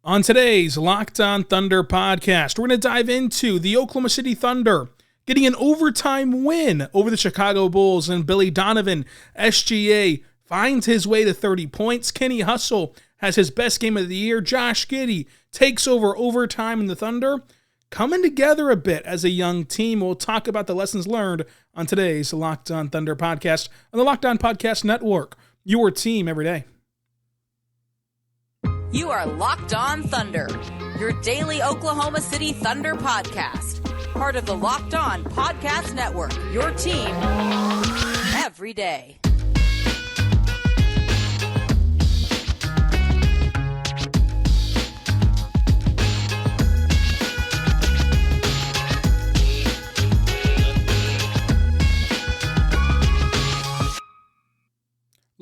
On today's Locked On Thunder podcast, we're going to dive into the Oklahoma City Thunder getting an overtime win over the Chicago Bulls, and Billy Donovan, SGA, finds his way to 30 points. Kenny Hustle has his best game of the year. Josh Giddey takes over overtime, in the Thunder coming together a bit as a young team. We'll talk about the lessons learned on today's Locked On Thunder podcast on the Locked On Podcast Network, your team every day. You are Locked On Thunder, your daily Oklahoma City Thunder podcast. Part of the Locked On Podcast Network, your team every day.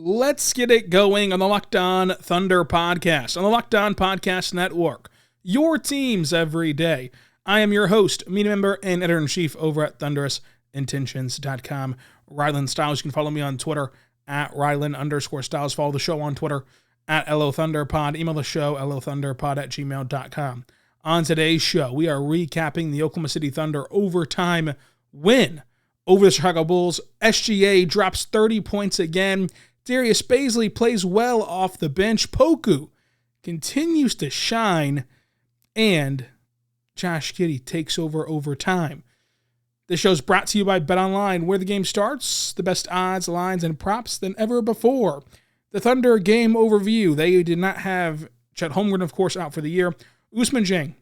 Let's get it going on the Locked On Thunder podcast, on the Locked On Podcast Network, your teams every day. I am your host, media member, and editor-in-chief over at ThunderousIntentions.com, Rylan Stiles. You can follow me on Twitter at Rylan_Stiles. Follow the show on Twitter at LOThunderPod. Email the show, LOThunderPod@gmail.com. On today's show, we are recapping the Oklahoma City Thunder overtime win over the Chicago Bulls. SGA drops 30 points again. Darius Bazley plays well off the bench. Poku continues to shine. And Josh Giddey takes over overtime. This show is brought to you by BetOnline, where the game starts. The best odds, lines, and props than ever before. The Thunder game overview. They did not have Chet Holmgren, of course, out for the year. Ousmane Dieng.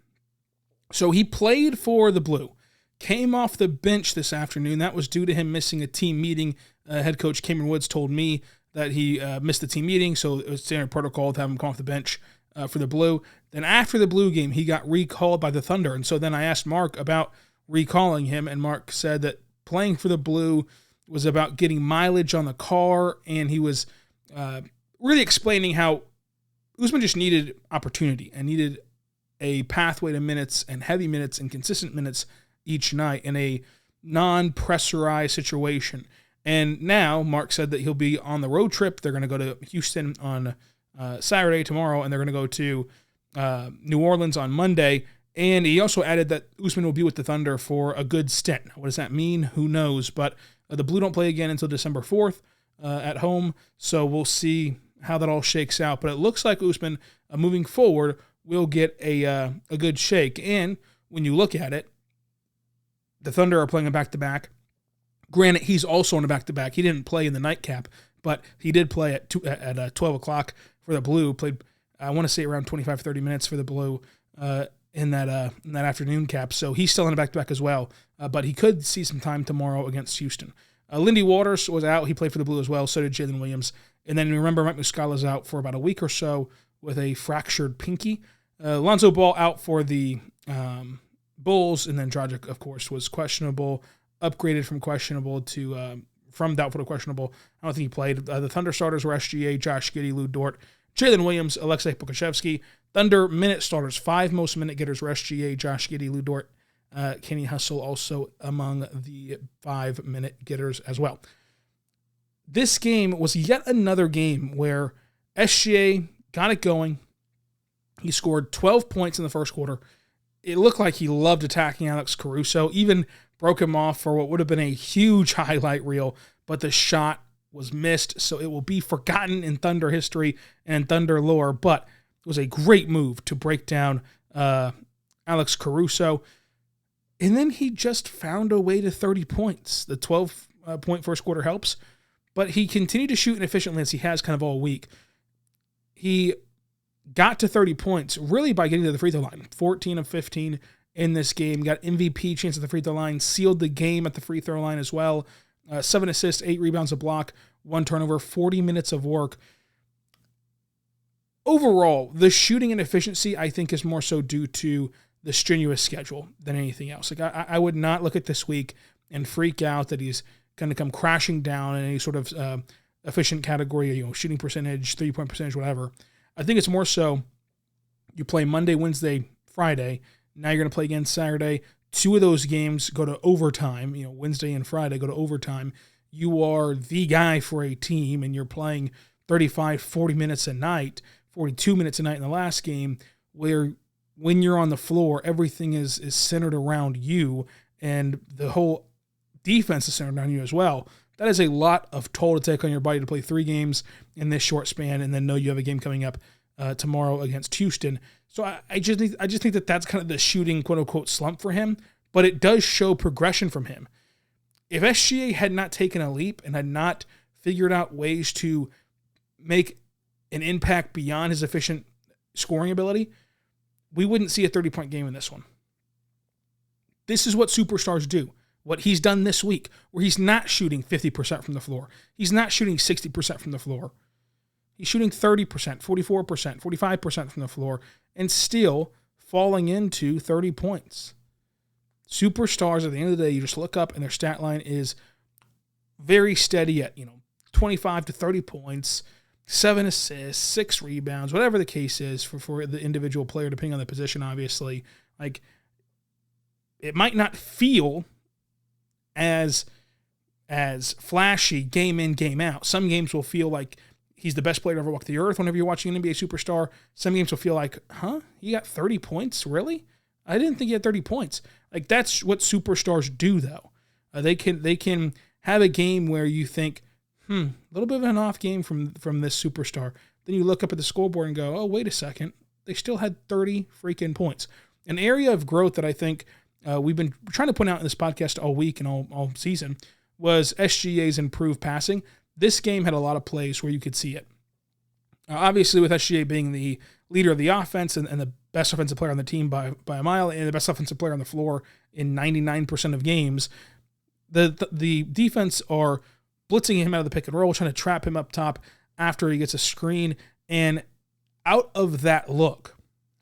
So he played for the Blue. Came off the bench this afternoon. That was due to him missing a team meeting. Head coach Cameron Woods told me that he missed the team meeting, so it was standard protocol to have him come off the bench for the Blue. Then after the Blue game, he got recalled by the Thunder, and so then I asked Mark about recalling him, and Mark said that playing for the Blue was about getting mileage on the car, and he was really explaining how Ousmane just needed opportunity and needed a pathway to minutes and heavy minutes and consistent minutes each night in a non-pressurized situation. And now Mark said that he'll be on the road trip. They're going to go to Houston on Saturday, tomorrow, and they're going to go to New Orleans on Monday. And he also added that Ousmane will be with the Thunder for a good stint. What does that mean? Who knows? But the Blue don't play again until December 4th at home, so we'll see how that all shakes out. But it looks like Ousmane, moving forward, will get a good shake. And when you look at it, the Thunder are playing a back-to-back. Granted, he's also on a back-to-back. He didn't play in the nightcap, but he did play at 12 o'clock for the Blue. Played, I want to say, around 25, 30 minutes for the Blue in that afternoon cap. So he's still on a back-to-back as well, but he could see some time tomorrow against Houston. Lindy Waters was out. He played for the Blue as well. So did Jalen Williams. And then remember, Mike Muscala's out for about a week or so with a fractured pinky. Lonzo Ball out for the Bulls, and then Dragic, of course, was questionable. Upgraded from questionable to from doubtful to questionable. I don't think he played. The Thunder starters were SGA, Josh Giddey, Lou Dort, Jalen Williams, Aleksej Pokusevski. Thunder minute starters, 5 most minute getters were SGA, Josh Giddey, Lou Dort, Kenny Hustle also among the 5 minute getters as well. This game was yet another game where SGA got it going. He scored 12 points in the first quarter. It looked like he loved attacking Alex Caruso, even broke him off for what would have been a huge highlight reel, but the shot was missed, so it will be forgotten in Thunder history and Thunder lore, but it was a great move to break down Alex Caruso. And then he just found a way to 30 points. The 12-point first quarter helps, but he continued to shoot inefficiently as he has kind of all week. He got to 30 points really by getting to the free throw line, 14 of 15 in this game. Got MVP chance at the free throw line, sealed the game at the free throw line as well. 7 assists, 8 rebounds, a block, 1 turnover, 40 minutes of work. Overall, the shooting inefficiency, I think, is more so due to the strenuous schedule than anything else. Like I would not look at this week and freak out that he's going to come crashing down in any sort of efficient category, shooting percentage, 3-point percentage, whatever. I think it's more so you play Monday, Wednesday, Friday. Now you're going to play again Saturday. 2 of those games go to overtime. Wednesday and Friday go to overtime. You are the guy for a team, and you're playing 35, 40 minutes a night, 42 minutes a night in the last game. where when you're on the floor, everything is centered around you, and the whole defense is centered around you as well. That is a lot of toll to take on your body to play 3 games in this short span, and then know you have a game coming up tomorrow against Houston. So I just think that that's kind of the shooting quote unquote slump for him, but it does show progression from him. If SGA had not taken a leap and had not figured out ways to make an impact beyond his efficient scoring ability, we wouldn't see a 30-point game in this one. This is what superstars do. What he's done this week, where he's not shooting 50% from the floor. He's not shooting 60% from the floor. He's shooting 30%, 44%, 45% from the floor, and still falling into 30 points. Superstars, at the end of the day, you just look up and their stat line is very steady at 25 to 30 points, 7 assists, 6 rebounds, whatever the case is for the individual player, depending on the position, obviously. Like, it might not feel as flashy game in, game out. Some games will feel like he's the best player to ever walk the earth whenever you're watching an NBA superstar. Some games will feel like, he got 30 points? Really? I didn't think he had 30 points. Like, that's what superstars do, though. They can have a game where you think, a little bit of an off game from this superstar. Then you look up at the scoreboard and go, oh, wait a second. They still had 30 freaking points. An area of growth that I think we've been trying to point out in this podcast all week and all season was SGA's improved passing. This game had a lot of plays where you could see it. Obviously, with SGA being the leader of the offense and the best offensive player on the team by a mile, and the best offensive player on the floor in 99% of games, the defense are blitzing him out of the pick and roll, trying to trap him up top after he gets a screen. And out of that look,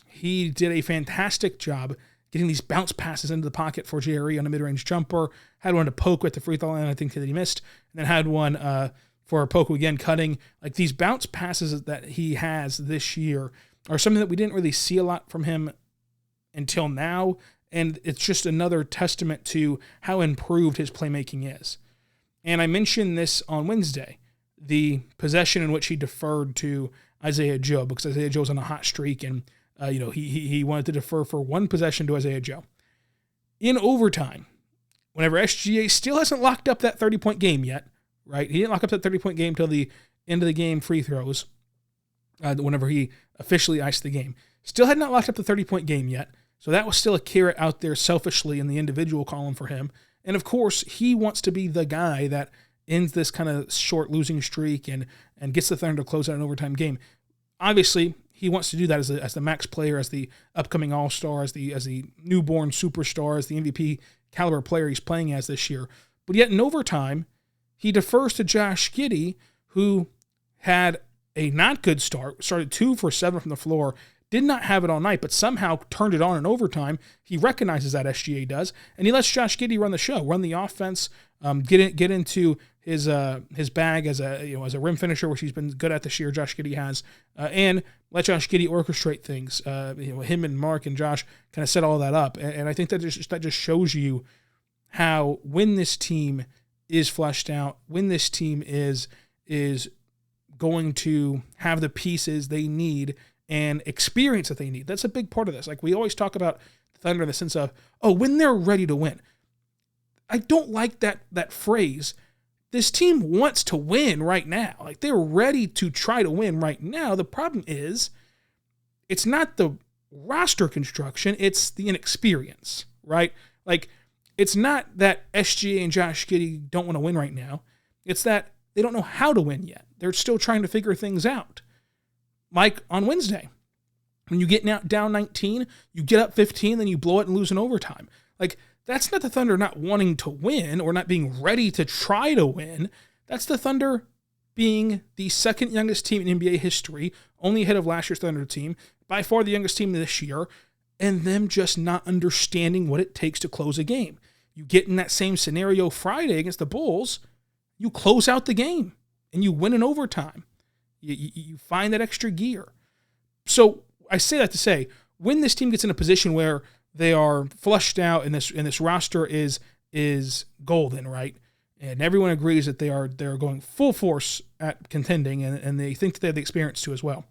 he did a fantastic job getting these bounce passes into the pocket for Jerry on a mid-range jumper. Had one to Poku at the free throw line, I think, that he missed. And then had one for Poku again cutting. Like, these bounce passes that he has this year are something that we didn't really see a lot from him until now. And it's just another testament to how improved his playmaking is. And I mentioned this on Wednesday, the possession in which he deferred to Isaiah Joe, because Isaiah Joe's on a hot streak, and he wanted to defer for one possession to Isaiah Joe. In overtime, whenever SGA still hasn't locked up that 30-point game yet, right? He didn't lock up that 30-point game till the end of the game free throws, whenever he officially iced the game. Still had not locked up the 30-point game yet, so that was still a carrot out there selfishly in the individual column for him. And of course, he wants to be the guy that ends this kind of short losing streak and gets the Thunder to close out an overtime game. Obviously, he wants to do that as the max player, as the upcoming all-star, as the newborn superstar, as the MVP caliber player he's playing as this year. But yet in overtime, he defers to Josh Giddey, who had a not good start, started 2 for 7 from the floor, did not have it all night, but somehow turned it on in overtime. He recognizes that, SGA does, and he lets Josh Giddey run the show, run the offense, get into his bag as a rim finisher, which he's been good at this year. Josh Giddey has, and let Josh Giddey orchestrate things. Him and Mark and Josh kind of set all that up, and I think that just shows you how, when this team is fleshed out, when this team is going to have the pieces they need and experience that they need. That's a big part of this. Like, we always talk about the Thunder in the sense of, when they're ready to win. I don't like that phrase. This team wants to win right now. Like, they're ready to try to win right now. The problem is, it's not the roster construction, it's the inexperience, right? Like, it's not that SGA and Josh Giddey don't want to win right now. It's that they don't know how to win yet. They're still trying to figure things out. Like on Wednesday, when you get down 19, you get up 15, then you blow it and lose in overtime. Like, that's not the Thunder not wanting to win or not being ready to try to win. That's the Thunder being the second youngest team in NBA history, only ahead of last year's Thunder team, by far the youngest team this year, and them just not understanding what it takes to close a game. You get in that same scenario Friday against the Bulls, you close out the game, and you win in overtime. You find that extra gear. So I say that to say, when this team gets in a position where they are flushed out and this roster is golden, right? And everyone agrees that they're going full force at contending, and they think that they have the experience to as well.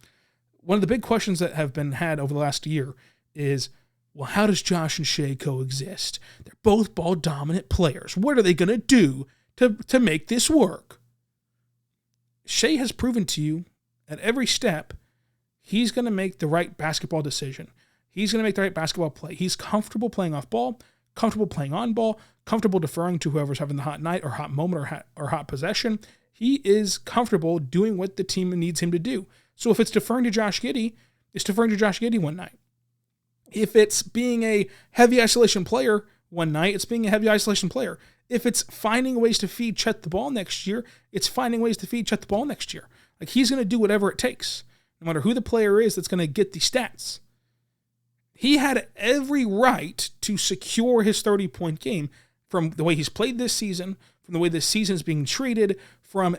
one of the big questions that have been had over the last year is, well, how does Josh and Shai coexist? They're both ball-dominant players. What are they going to do to make this work? Shai has proven to you at every step he's going to make the right basketball decision. He's going to make the right basketball play. He's comfortable playing off ball, comfortable playing on ball, comfortable deferring to whoever's having the hot night or hot moment or hot possession. He is comfortable doing what the team needs him to do. So if it's deferring to Josh Giddey, it's deferring to Josh Giddey one night. If it's being a heavy isolation player one night, it's being a heavy isolation player. If it's finding ways to feed Chet the ball next year, it's finding ways to feed Chet the ball next year. Like, he's going to do whatever it takes, no matter who the player is that's going to get the stats. He had every right to secure his 30-point game from the way he's played this season, from the way this season is being treated, from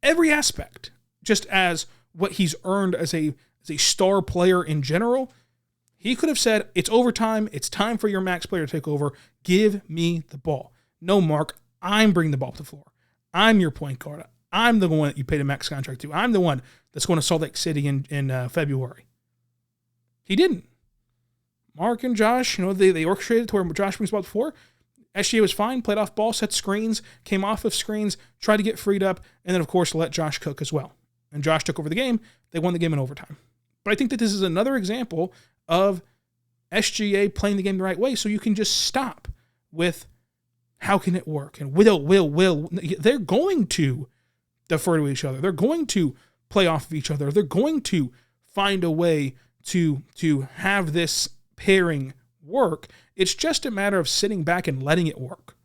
every aspect, just as what he's earned as a star player in general. He could have said, it's overtime, it's time for your max player to take over, give me the ball. No, Mark, I'm bringing the ball to the floor. I'm your point guard. I'm the one that you paid a max contract to. I'm the one that's going to Salt Lake City in February. He didn't. Mark and Josh, they orchestrated to where Josh brings the ball to the floor. SGA was fine, played off ball, set screens, came off of screens, tried to get freed up, and then, of course, let Josh cook as well. And Josh took over the game. They won the game in overtime. But I think that this is another example of SGA playing the game the right way, so you can just stop with how can it work? And will. They're going to defer to each other. They're going to play off of each other. They're going to find a way to have this pairing work. It's just a matter of sitting back and letting it work.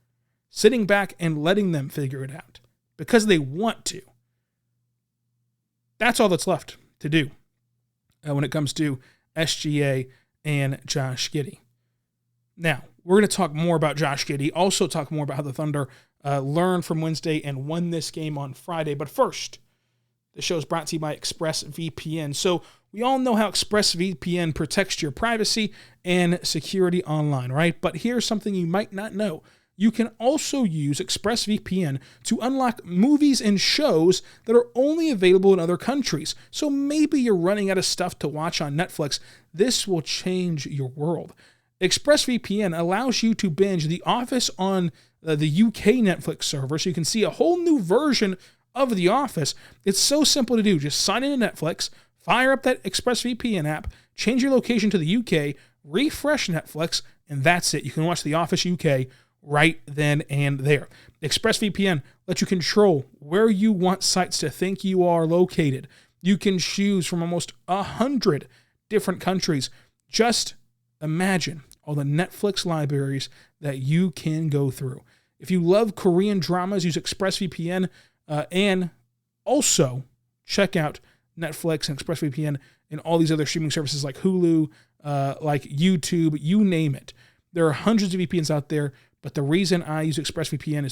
Sitting back and letting them figure it out because they want to. That's all that's left to do when it comes to SGA and Josh Giddey. Now, we're going to talk more about Josh Giddey, also talk more about how the Thunder learned from Wednesday and won this game on Friday. But first, the show is brought to you by ExpressVPN. So we all know how ExpressVPN protects your privacy and security online, right? But here's something you might not know. You can also use ExpressVPN to unlock movies and shows that are only available in other countries. So maybe you're running out of stuff to watch on Netflix. This will change your world. ExpressVPN allows you to binge The Office on the UK Netflix server, so you can see a whole new version of The Office. It's so simple to do. Just sign into Netflix, fire up that ExpressVPN app, change your location to the UK, refresh Netflix, and that's it. You can watch The Office UK right then and there. ExpressVPN lets you control where you want sites to think you are located. You can choose from almost 100 different countries. Just imagine all the Netflix libraries that you can go through. If you love Korean dramas, use ExpressVPN, and also check out Netflix and ExpressVPN and all these other streaming services like Hulu, like YouTube, you name it. There are hundreds of VPNs out there, but the reason I use ExpressVPN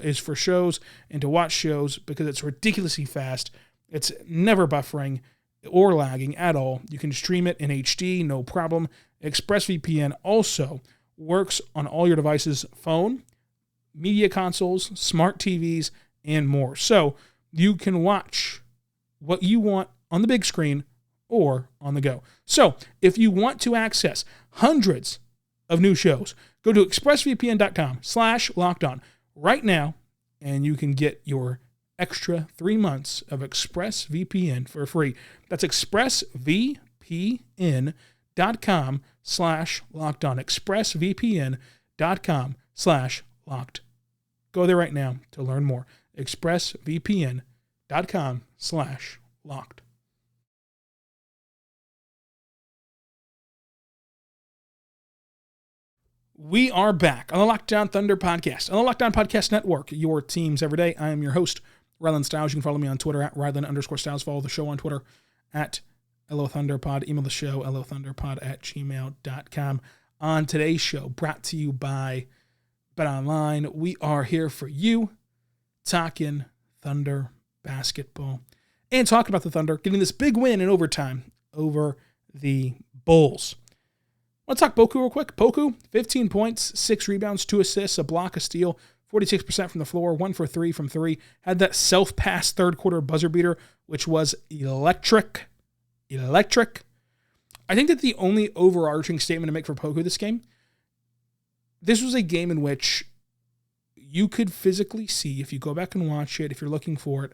is for shows and to watch shows because it's ridiculously fast. It's never buffering or lagging at all. You can stream it in HD, no problem. ExpressVPN also works on all your devices, phone, media consoles, smart TVs, and more. So you can watch what you want on the big screen or on the go. So if you want to access hundreds of new shows, go to expressvpn.com/lockedon right now, and you can get your extra 3 months of ExpressVPN for free. That's expressvpn.com/lockedon. expressvpn.com/locked. Go there right now to learn more. expressvpn.com/locked. We are back on the Locked On Thunder podcast, on the Locked On Podcast Network, your teams every day. I am your host, Rylan Stiles. You can follow me on Twitter at Rylan_Stiles. Follow the show on Twitter at LOThunderPod. Email the show, LOThunderPod@gmail.com. On today's show, brought to you by BetOnline, we are here for you, talking Thunder basketball and talking about the Thunder getting this big win in overtime over the Bulls. I want to talk Poku real quick. Poku, 15 points, 6 rebounds, 2 assists, a block, a steal, 46% from the floor, 1 for 3 from 3. Had that self-pass third quarter buzzer beater, which was electric. electric. I think that the only overarching statement to make for Poku this game, this was a game in which you could physically see, if you go back and watch it, if you're looking for it,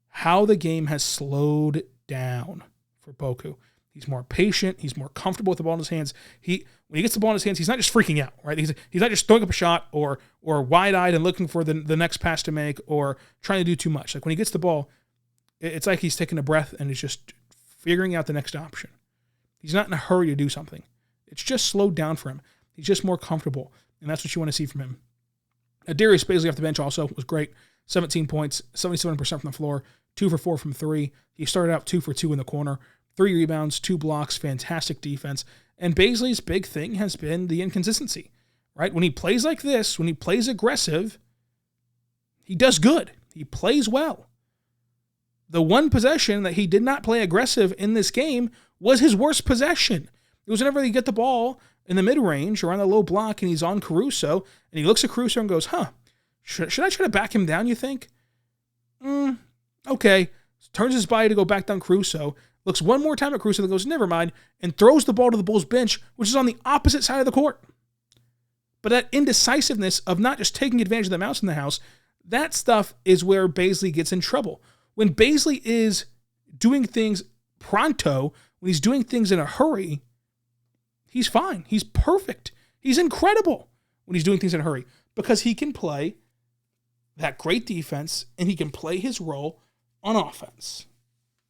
how the game has slowed down for Poku. He's more patient. He's more comfortable with the ball in his hands. When he gets the ball in his hands, he's not just freaking out, right? He's not just throwing up a shot or wide-eyed and looking for the next pass to make or trying to do too much. Like when he gets the ball, it's like he's taking a breath and he's just figuring out the next option. He's not in a hurry to do something. It's just slowed down for him. He's just more comfortable, and that's what you want to see from him. Darius Bazley off the bench also was great. 17 points, 77% from the floor, 2 for 4 from 3. He started out 2 for 2 in the corner, 3 rebounds, 2 blocks, fantastic defense. And Bazley's big thing has been the inconsistency, right? When he plays like this, when he plays aggressive, he does good. He plays well. The one possession that he did not play aggressive in this game was his worst possession. It was whenever he get the ball in the mid-range around the low block and he's on Caruso, and he looks at Caruso and goes, should I try to back him down, you think? Okay. Turns his body to go back down Caruso, looks one more time at Caruso and goes, never mind, and throws the ball to the Bulls bench, which is on the opposite side of the court. But that indecisiveness of not just taking advantage of the mouse in the house, that stuff is where Bazley gets in trouble. When Bazley is doing things pronto, when he's doing things in a hurry, he's fine. He's perfect. He's incredible when he's doing things in a hurry because he can play that great defense and he can play his role on offense.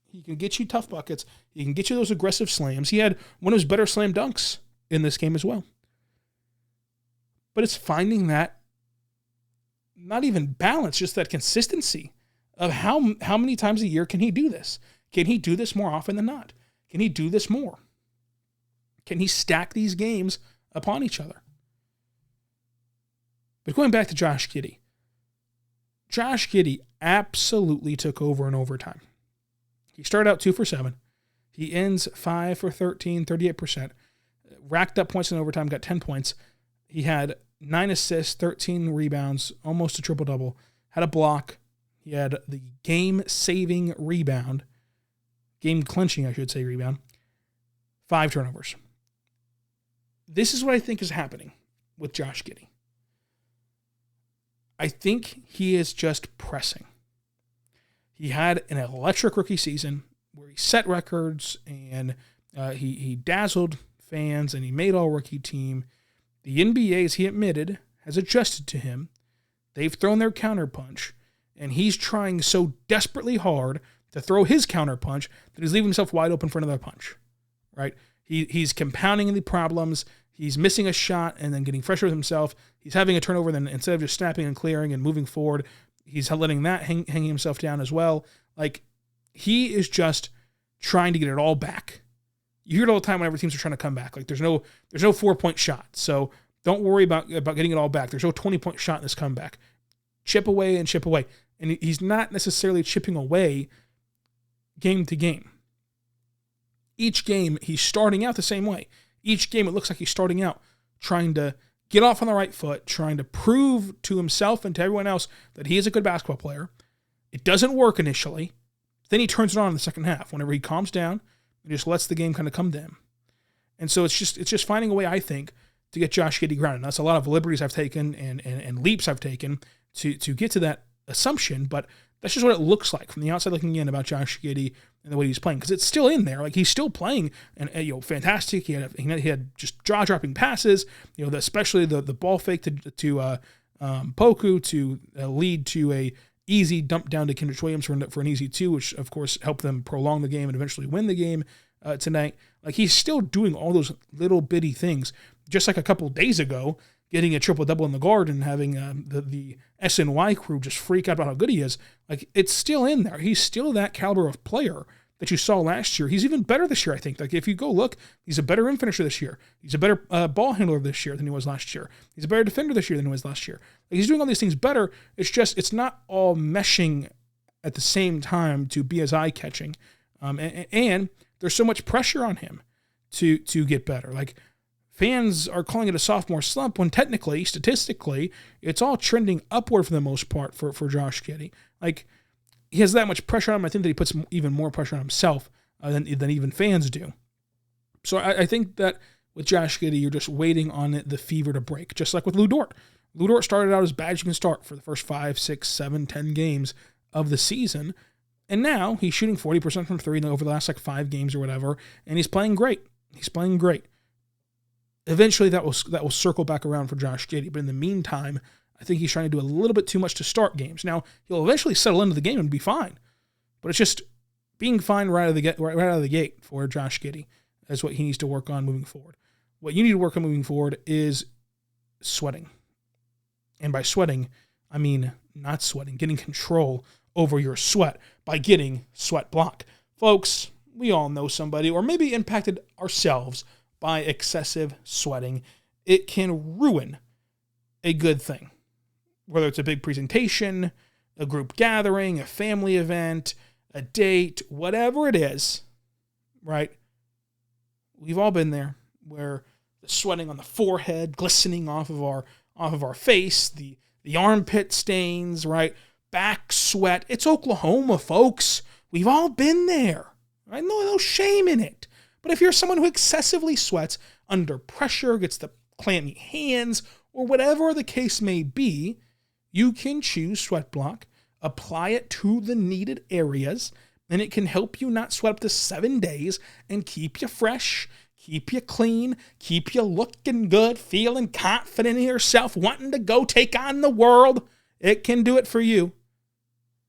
He can get you tough buckets. He can get you those aggressive slams. He had one of his better slam dunks in this game as well. But it's finding that, not even balance, just that consistency of how many times a year can he do this? Can he do this more often than not? Can he do this more? Can he stack these games upon each other? But going back to Josh Giddey. Josh Giddey absolutely took over in overtime. He started out 2 for 7. He ends 5 for 13, 38%. Racked up points in overtime, got 10 points. He had 9 assists, 13 rebounds, almost a triple-double. Had a block. He had the game-saving rebound. Game-clinching, I should say, rebound. 5 turnovers. This is what I think is happening with Josh Giddey. I think he is just pressing. He had an electric rookie season where he set records and he dazzled fans and he made all-rookie team. The NBA, as he admitted, has adjusted to him. They've thrown their counterpunch, and he's trying so desperately hard to throw his counterpunch that he's leaving himself wide open for another punch, right? He's compounding the problems. He's missing a shot and then getting frustrated with himself. He's having a turnover, then instead of just snapping and clearing and moving forward, he's letting that hanging himself down as well. Like, he is just trying to get it all back. You hear it all the time whenever teams are trying to come back. Like, there's no 4-point shot, so don't worry about getting it all back. There's no 20-point shot in this comeback. Chip away and chip away. And he's not necessarily chipping away game to game. Each game, he's starting out the same way. Each game, it looks like he's starting out trying to get off on the right foot, trying to prove to himself and to everyone else that he is a good basketball player. It doesn't work initially. Then he turns it on in the second half whenever he calms down and just lets the game kind of come to him. And so it's just finding a way, I think, to get Josh Giddey grounded. That's a lot of liberties I've taken and leaps I've taken to get to that assumption, but that's just what it looks like from the outside looking in about Josh Giddey and the way he's playing, because it's still in there. Like, he's still playing, and fantastic. He had just jaw-dropping passes. Especially the ball fake to Poku to lead to a easy dump down to Kendrick Williams for an easy 2, which of course helped them prolong the game and eventually win the game tonight. Like, he's still doing all those little bitty things, just like a couple days ago, getting a triple-double in the Garden and having the SNY crew just freak out about how good he is. Like, it's still in there. He's still that caliber of player that you saw last year. He's even better this year, I think. Like, if you go look, he's a better rim finisher this year. He's a better ball handler this year than he was last year. He's a better defender this year than he was last year. Like, he's doing all these things better. It's not all meshing at the same time to be as eye-catching. And there's so much pressure on him to get better. Like, fans are calling it a sophomore slump when technically, statistically, it's all trending upward for the most part for Josh Giddey. Like, he has that much pressure on him. I think that he puts even more pressure on himself than even fans do. So I think that with Josh Giddey, you're just waiting on the fever to break, just like with Lu Dort. Lu Dort started out as bad as you can start for the first 5, 6, 7, 10 games of the season, and now he's shooting 40% from three over the last 5 games or whatever, and he's playing great. Eventually, that will circle back around for Josh Giddey, but in the meantime, I think he's trying to do a little bit too much to start games. Now, he'll eventually settle into the game and be fine, but it's just being fine right out of the gate for Josh Giddey is what he needs to work on moving forward. What you need to work on moving forward is sweating. And by sweating, I mean not sweating, getting control over your sweat by getting SweatBlock. Folks, we all know somebody, or maybe impacted ourselves by excessive sweating. It can ruin a good thing. Whether it's a big presentation, a group gathering, a family event, a date, whatever it is, right? We've all been there where the sweating on the forehead, glistening off of our face, the armpit stains, right? Back sweat. It's Oklahoma, folks. We've all been there. Right? No shame in it. But if you're someone who excessively sweats under pressure, gets the clammy hands, or whatever the case may be, you can choose SweatBlock, apply it to the needed areas, and it can help you not sweat up to 7 days and keep you fresh, keep you clean, keep you looking good, feeling confident in yourself, wanting to go take on the world. It can do it for you.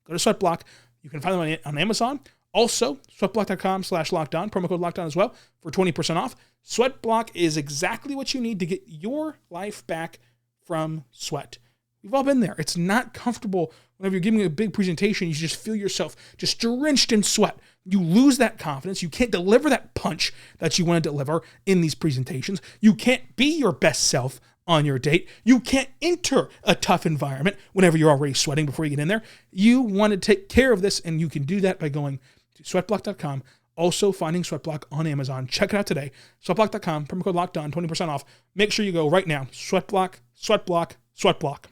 Go to SweatBlock. You can find them on Amazon. Also, sweatblock.com/lockedon, promo code lockdown as well for 20% off. SweatBlock is exactly what you need to get your life back from sweat. We've all been there. It's not comfortable whenever you're giving a big presentation. You just feel yourself just drenched in sweat. You lose that confidence. You can't deliver that punch that you want to deliver in these presentations. You can't be your best self on your date. You can't enter a tough environment whenever you're already sweating before you get in there. You want to take care of this, and you can do that by going to sweatblock.com. Also finding SweatBlock on Amazon. Check it out today. Sweatblock.com, promo code lockdown, 20% off. Make sure you go right now. SweatBlock, SweatBlock, SweatBlock.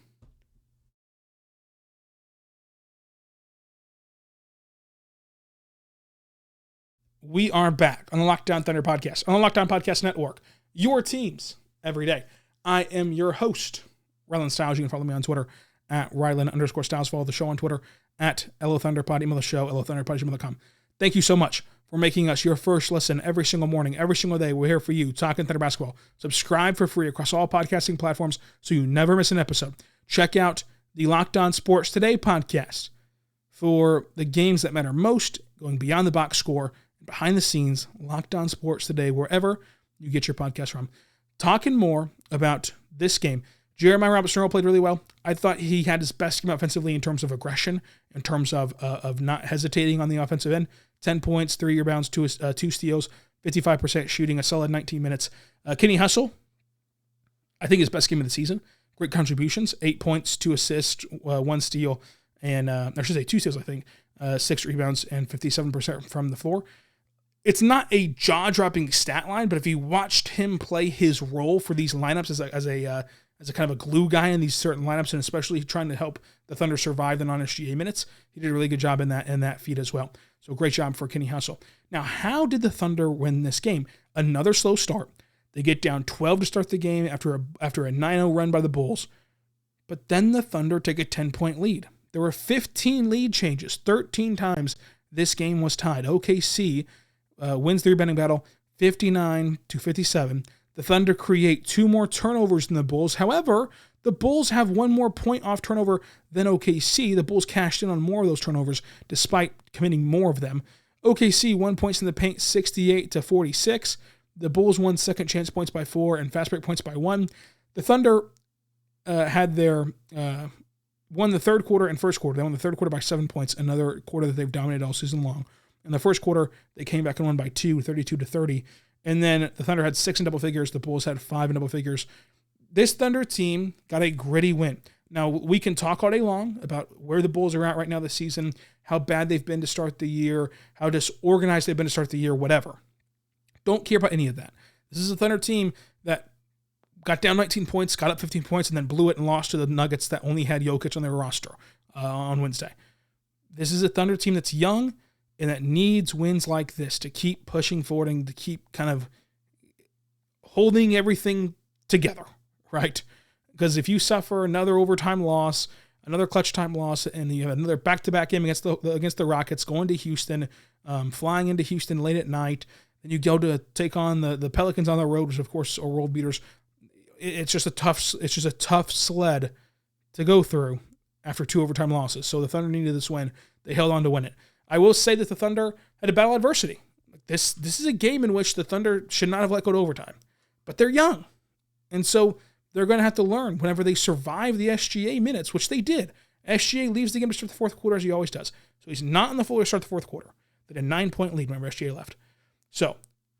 We are back on the Lockdown Thunder podcast, on the Lockdown Podcast Network. Your teams every day. I am your host, Rylan Stiles. You can follow me on Twitter at Rylan_Stiles. Follow the show on Twitter at LOThunderPod. Email the show, LOThunderPod@gmail.com. Thank you so much for making us your first listen every single morning, every single day. We're here for you, talking Thunder basketball. Subscribe for free across all podcasting platforms so you never miss an episode. Check out the Locked On Sports Today podcast for the games that matter most, going beyond the box score, behind the scenes, Locked On Sports Today, wherever you get your podcast from. Talking more about this game, Jeremiah Robinson-Earl played really well. I thought he had his best game offensively in terms of aggression, in terms of not hesitating on the offensive end. 10 points, 3 rebounds, 2 steals, 55% shooting, a solid 19 minutes. Kenny Hustle, I think his best game of the season. Great contributions, 8 points, 2 assists, 1 steal, and I should say 2 steals, I think, 6 rebounds, and 57% from the floor. It's not a jaw-dropping stat line, but if you watched him play his role for these lineups as a kind of a glue guy in these certain lineups, and especially trying to help the Thunder survive the non-SGA minutes, he did a really good job in that feat as well. So great job for Kenny Hustle. Now, how did the Thunder win this game? Another slow start. They get down 12 to start the game after a 9-0 run by the Bulls. But then the Thunder take a 10-point lead. There were 15 lead changes. 13 times this game was tied. OKC wins the rebounding battle 59-57. The Thunder create 2 more turnovers than the Bulls. However, the Bulls have 1 more point off turnover than OKC. The Bulls cashed in on more of those turnovers despite committing more of them. OKC 1 points in the paint 68-46. The Bulls won second chance points by 4 and fast break points by 1. The Thunder had won the third quarter and first quarter. They won the third quarter by 7 points, another quarter that they've dominated all season long. In the first quarter, they came back and won by 2, 32-30. And then the Thunder had 6 in double figures. The Bulls had 5 in double figures. This Thunder team got a gritty win. Now, we can talk all day long about where the Bulls are at right now this season, how bad they've been to start the year, how disorganized they've been to start the year, whatever. Don't care about any of that. This is a Thunder team that got down 19 points, got up 15 points, and then blew it and lost to the Nuggets that only had Jokic on their roster on Wednesday. This is a Thunder team that's young, and that needs wins like this to keep pushing forward and to keep kind of holding everything together, right? Because if you suffer another overtime loss, another clutch time loss, and you have another back-to-back game against the Rockets, going to Houston, flying into Houston late at night, then you go to take on the Pelicans on the road, which of course are world beaters. It's just a tough sled to go through after 2 overtime losses. So the Thunder needed this win. They held on to win it. I will say that the Thunder had to battle adversity. This is a game in which the Thunder should not have let go to overtime, but they're young, and so they're going to have to learn whenever they survive the SGA minutes, which they did. SGA leaves the game to start the fourth quarter as he always does. So he's not in the floor to start the fourth quarter. They had a 9-point lead whenever SGA left. So,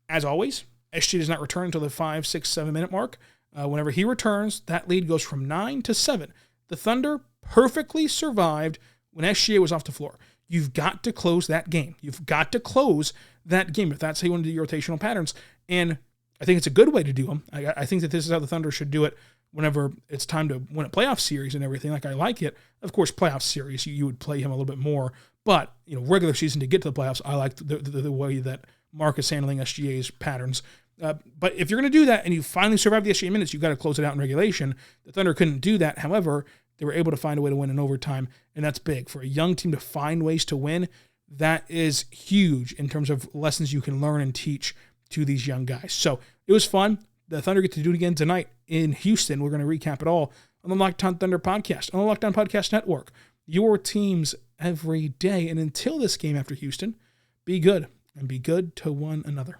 as always, SGA does not return until the 5, 6, 7 minute mark. Whenever he returns, that lead goes from 9 to 7. The Thunder perfectly survived when SGA was off the floor. You've got to close that game. You've got to close that game if that's how you want to do your rotational patterns. And I think it's a good way to do them. I think that this is how the Thunder should do it whenever it's time to win a playoff series and everything. Like, I like it. Of course, playoff series, you would play him a little bit more. But, regular season to get to the playoffs, I like the way that Mark is handling SGA's patterns. But if you're going to do that and you finally survive the SGA minutes, you've got to close it out in regulation. The Thunder couldn't do that. However, they were able to find a way to win in overtime, and that's big. For a young team to find ways to win, that is huge in terms of lessons you can learn and teach to these young guys. So it was fun. The Thunder get to do it again tonight in Houston. We're going to recap it all on the Locked On Thunder podcast, on the Locked On Podcast Network. Your teams every day. And until this game after Houston, be good and be good to one another.